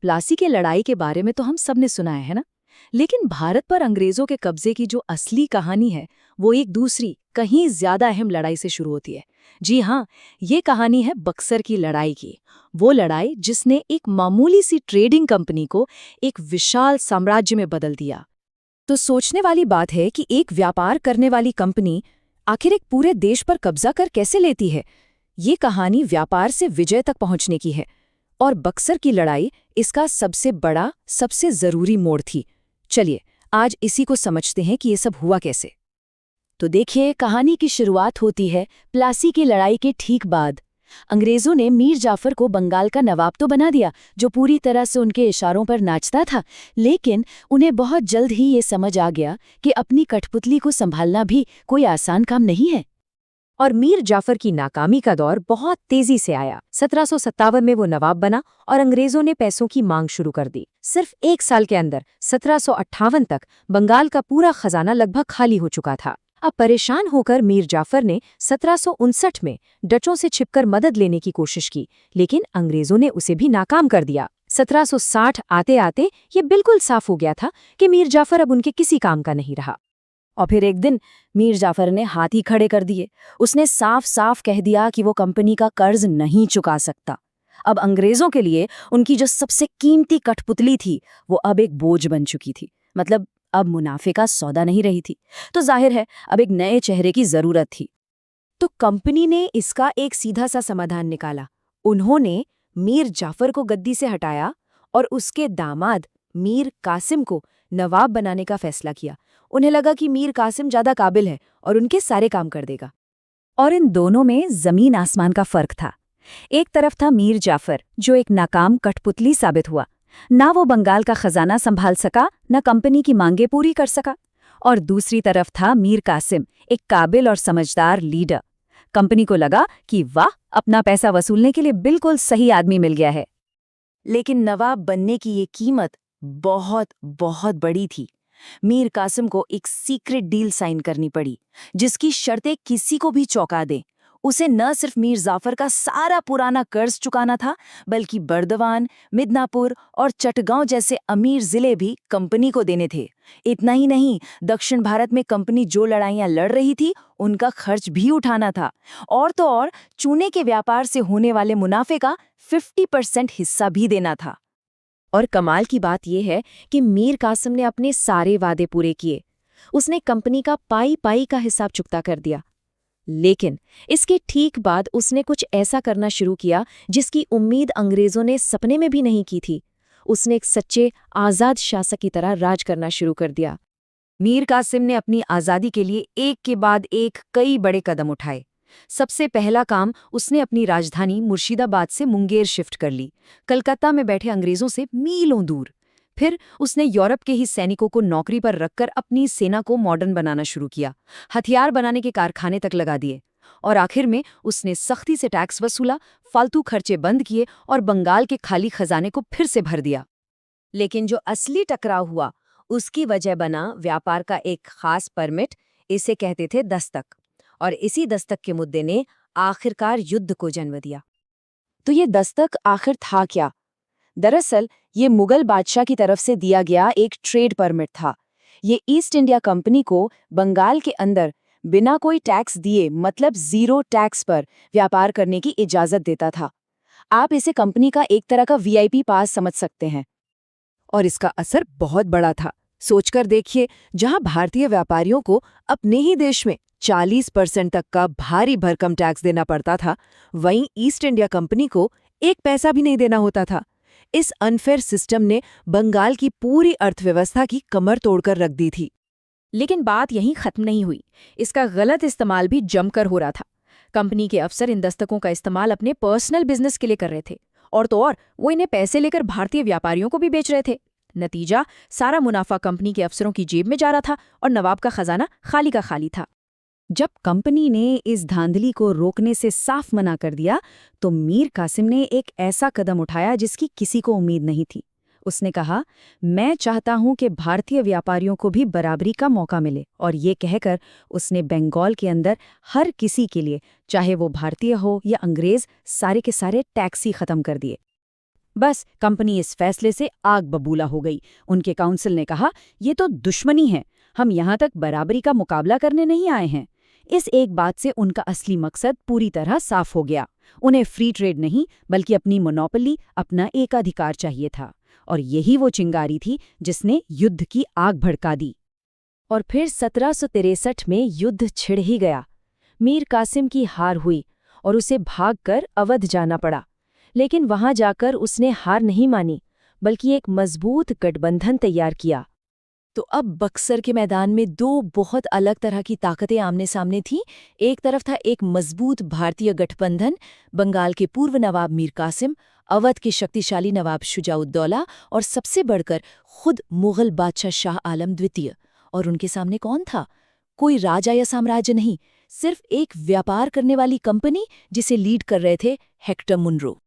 प्लासी के लड़ाई के बारे में तो हम सब ने सुना है ना। लेकिन भारत पर अंग्रेजों के कब्जे की जो असली कहानी है वो एक दूसरी कहीं ज्यादा अहम लड़ाई से शुरू होती है। जी हाँ, ये कहानी है बक्सर की लड़ाई की। वो लड़ाई जिसने एक मामूली सी ट्रेडिंग कंपनी को एक विशाल साम्राज्य में बदल दिया। तो सोचने वाली बात है कि एक व्यापार करने वाली कंपनी आखिर एक पूरे देश पर कब्जा कर कैसे लेती है। ये कहानी व्यापार से विजय तक पहुंचने की है, और बक्सर की लड़ाई इसका सबसे बड़ा, सबसे जरूरी मोड़ थी। चलिए आज इसी को समझते हैं कि ये सब हुआ कैसे। तो देखिए, कहानी की शुरुआत होती है प्लासी की लड़ाई के ठीक बाद। अंग्रेजों ने मीर जाफर को बंगाल का नवाब तो बना दिया, जो पूरी तरह से उनके इशारों पर नाचता था, लेकिन उन्हें बहुत जल्द ही ये समझ आ गया कि अपनी कठपुतली को संभालना भी कोई आसान काम नहीं है। और मीर जाफर की नाकामी का दौर बहुत तेजी से आया। 1757 में वो नवाब बना और अंग्रेजों ने पैसों की मांग शुरू कर दी। सिर्फ एक साल के अंदर 1758 तक बंगाल का पूरा खजाना लगभग खाली हो चुका था। अब परेशान होकर मीर जाफर ने 1759 में डचों से छिपकर मदद लेने की कोशिश की, लेकिन अंग्रेजों ने उसे भी नाकाम कर दिया। 1760 आते आते ये बिल्कुल साफ हो गया था कि मीर जाफर अब उनके किसी काम का नहीं रहा। और फिर एक दिन मीर जाफर ने हाथ ही खड़े कर दिए। उसने साफ साफ कह दिया कि वो कंपनी का कर्ज नहीं चुका सकता। अब अंग्रेजों के लिए उनकी जो सबसे कीमती कठपुतली थी वो अब एक बोझ बन चुकी थी। मतलब अब मुनाफे का सौदा नहीं रही थी। तो जाहिर है अब एक नए चेहरे की जरूरत थी। तो कंपनी ने इसका एक सीधा सा समाधान निकाला। उन्होंने मीर जाफर को गद्दी से हटाया और उसके दामाद मीर कासिम को नवाब बनाने का फैसला किया। उन्हें लगा कि मीर कासिम ज्यादा काबिल है और उनके सारे काम कर देगा। और इन दोनों में जमीन आसमान का फर्क था। एक तरफ था मीर जाफर, जो एक नाकाम कठपुतली साबित हुआ। ना वो बंगाल का खजाना संभाल सका, न कंपनी की मांगें पूरी कर सका। और दूसरी तरफ था मीर कासिम, एक काबिल और समझदार लीडर। कंपनी को लगा कि वाह, अपना पैसा वसूलने के लिए बिल्कुल सही आदमी मिल गया है। लेकिन नवाब बनने की ये कीमत बहुत बहुत बड़ी थी। मीर कासिम को एक सीक्रेट डील साइन करनी पड़ी, जिसकी शर्तें किसी को भी चौंका दें। उसे न सिर्फ मीर जाफर का सारा पुराना कर्ज चुकाना था, बल्कि बर्दवान, मिदनापुर और चटगांव जैसे अमीर जिले भी कंपनी को देने थे। इतना ही नहीं, दक्षिण भारत में कंपनी जो लड़ाइयां लड़ रही थी उनका खर्च भी उठाना था। और तो और चूने के व्यापार से होने वाले मुनाफे का 50% हिस्सा भी देना था। और कमाल की बात यह है कि मीर कासिम ने अपने सारे वादे पूरे किए। उसने कंपनी का पाई पाई का हिसाब चुकता कर दिया। लेकिन इसके ठीक बाद उसने कुछ ऐसा करना शुरू किया जिसकी उम्मीद अंग्रेजों ने सपने में भी नहीं की थी। उसने एक सच्चे आजाद शासक की तरह राज करना शुरू कर दिया। मीर कासिम ने अपनी आज़ादी के लिए एक के बाद एक कई बड़े कदम उठाए। सबसे पहला काम, उसने अपनी राजधानी मुर्शिदाबाद से मुंगेर शिफ्ट कर ली, कलकत्ता में बैठे अंग्रेजों से मीलों दूर। फिर उसने यूरोप के ही सैनिकों को नौकरी पर रखकर अपनी सेना को मॉडर्न बनाना शुरू किया, हथियार बनाने के कारखाने तक लगा दिए। और आखिर में उसने सख्ती से टैक्स वसूला, फालतू खर्चे बंद किए और बंगाल के खाली खजाने को फिर से भर दिया। लेकिन जो असली टकराव हुआ उसकी वजह बना व्यापार का एक खास परमिट, इसे कहते थे दस्तक। और इसी दस्तक के मुद्दे ने आखिरकार युद्ध को जन्म दिया। तो ये दस्तक आखिर था क्या? दरअसल ये मुगल बादशाह की तरफ से दिया गया एक ट्रेड परमिट था। ये ईस्ट इंडिया कंपनी को बंगाल के अंदर बिना कोई टैक्स दिए, मतलब जीरो टैक्स पर व्यापार करने की इजाजत देता था। आप इसे कंपनी का एक तरह का वीआईपी पास समझ सकते हैं। और इसका असर बहुत बड़ा था। सोचकर देखिए, जहां भारतीय व्यापारियों को अपने ही देश में 40% तक का भारी भरकम टैक्स देना पड़ता था, वहीं ईस्ट इंडिया कंपनी को एक पैसा भी नहीं देना होता था। इस अनफेयर सिस्टम ने बंगाल की पूरी अर्थव्यवस्था की कमर तोड़कर रख दी थी। लेकिन बात यहीं खत्म नहीं हुई। इसका गलत इस्तेमाल भी जमकर हो रहा था। कंपनी के अफसर इन दस्तकों का इस्तेमाल अपने पर्सनल बिजनेस के लिए कर रहे थे, और तो और वो इन्हें पैसे लेकर भारतीय व्यापारियों को भी बेच रहे थे। नतीजा, सारा मुनाफा कंपनी के अफसरों की जेब में जा रहा था और नवाब का खजाना खाली का खाली था। जब कंपनी ने इस धांधली को रोकने से साफ मना कर दिया, तो मीर कासिम ने एक ऐसा कदम उठाया जिसकी किसी को उम्मीद नहीं थी। उसने कहा, मैं चाहता हूं कि भारतीय व्यापारियों को भी बराबरी का मौका मिले। और ये कहकर उसने बंगाल के अंदर हर किसी के लिए, चाहे वो भारतीय हो या अंग्रेज, सारे के सारे टैक्स ही खत्म कर दिए। बस कंपनी इस फैसले से आग बबूला हो गई। उनके काउंसिल ने कहा, ये तो दुश्मनी है, हम यहाँ तक बराबरी का मुकाबला करने नहीं आए हैं। इस एक बात से उनका असली मकसद पूरी तरह साफ हो गया। उन्हें फ्री ट्रेड नहीं बल्कि अपनी मोनोपोली, अपना एकाधिकार चाहिए था। और यही वो चिंगारी थी जिसने युद्ध की आग भड़का दी। और फिर 1763 में युद्ध छिड़ ही गया। मीर कासिम की हार हुई और उसे भागकर अवध जाना पड़ा। लेकिन वहां जाकर उसने हार नहीं मानी, बल्कि एक मजबूत गठबंधन तैयार किया। तो अब बक्सर के मैदान में दो बहुत अलग तरह की ताकतें आमने सामने थीं। एक तरफ था एक मजबूत भारतीय गठबंधन, बंगाल के पूर्व नवाब मीर कासिम, अवध के शक्तिशाली नवाब शुजाउद्दौला और सबसे बढ़कर खुद मुगल बादशाह शाह आलम द्वितीय। और उनके सामने कौन था? कोई राजा या साम्राज्य नहीं, सिर्फ एक व्यापार करने वाली कंपनी जिसे लीड कर रहे थे हेक्टर मुनरो।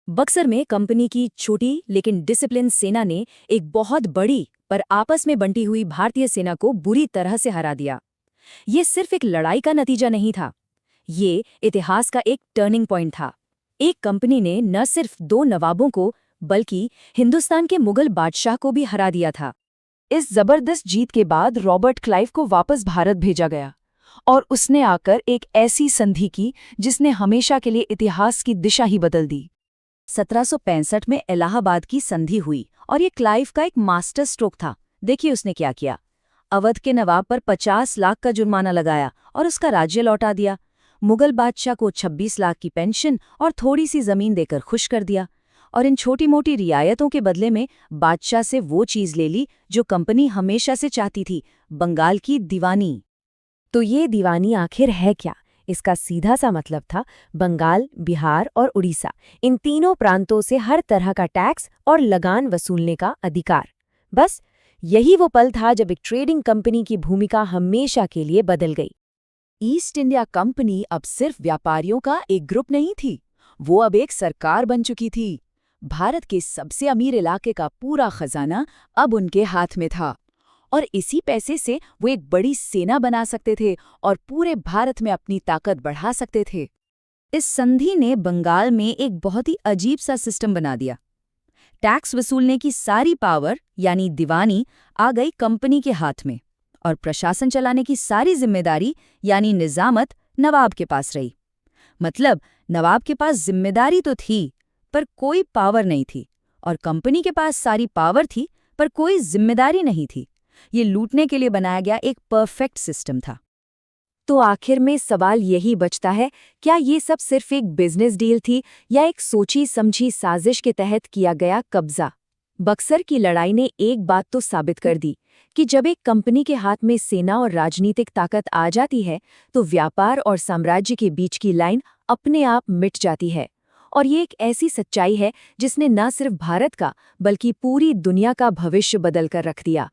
बक्सर में कंपनी की छोटी लेकिन डिसिप्लिन सेना ने एक बहुत बड़ी पर आपस में बंटी हुई भारतीय सेना को बुरी तरह से हरा दिया। ये सिर्फ एक लड़ाई का नतीजा नहीं था, ये इतिहास का एक टर्निंग पॉइंट था। एक कंपनी ने न सिर्फ दो नवाबों को बल्कि हिंदुस्तान के मुगल बादशाह को भी हरा दिया था। इस जबरदस्त जीत के बाद रॉबर्ट क्लाइव को वापस भारत भेजा गया और उसने आकर एक ऐसी संधि की जिसने हमेशा के लिए इतिहास की दिशा ही बदल दी। 1765 में इलाहाबाद की संधि हुई और ये क्लाइव का एक मास्टर स्ट्रोक था। देखिए उसने क्या किया। अवध के नवाब पर 50 लाख का जुर्माना लगाया और उसका राज्य लौटा दिया। मुगल बादशाह को 26 लाख की पेंशन और थोड़ी सी जमीन देकर खुश कर दिया। और इन छोटी मोटी रियायतों के बदले में बादशाह से वो चीज ले ली जो कंपनी हमेशा से चाहती थी, बंगाल की दीवानी। तो ये दीवानी आखिर है क्या? इसका सीधा सा मतलब था बंगाल, बिहार और उड़ीसा, इन तीनों प्रांतों से हर तरह का टैक्स और लगान वसूलने का अधिकार। बस यही वो पल था जब एक ट्रेडिंग कंपनी की भूमिका हमेशा के लिए बदल गई। ईस्ट इंडिया कंपनी अब सिर्फ व्यापारियों का एक ग्रुप नहीं थी, वो अब एक सरकार बन चुकी थी। भारत के सबसे अमीर इलाके का पूरा खजाना अब उनके हाथ में था और इसी पैसे से वो एक बड़ी सेना बना सकते थे और पूरे भारत में अपनी ताकत बढ़ा सकते थे। इस संधि ने बंगाल में एक बहुत ही अजीब सा सिस्टम बना दिया। टैक्स वसूलने की सारी पावर यानी दीवानी आ गई कंपनी के हाथ में और प्रशासन चलाने की सारी जिम्मेदारी यानी निजामत नवाब के पास रही। मतलब नवाब के पास जिम्मेदारी तो थी पर कोई पावर नहीं थी और कंपनी के पास सारी पावर थी पर कोई जिम्मेदारी नहीं थी। ये लूटने के लिए बनाया गया एक परफेक्ट सिस्टम था। तो आखिर में सवाल यही बचता है, क्या ये सब सिर्फ एक बिजनेस डील थी या एक सोची समझी साजिश के तहत किया गया कब्जा? बक्सर की लड़ाई ने एक बात तो साबित कर दी कि जब एक कंपनी के हाथ में सेना और राजनीतिक ताकत आ जाती है तो व्यापार और साम्राज्य के बीच की लाइन अपने आप मिट जाती है। और ये एक ऐसी सच्चाई है जिसने न सिर्फ भारत का बल्कि पूरी दुनिया का भविष्य बदल कर रख दिया।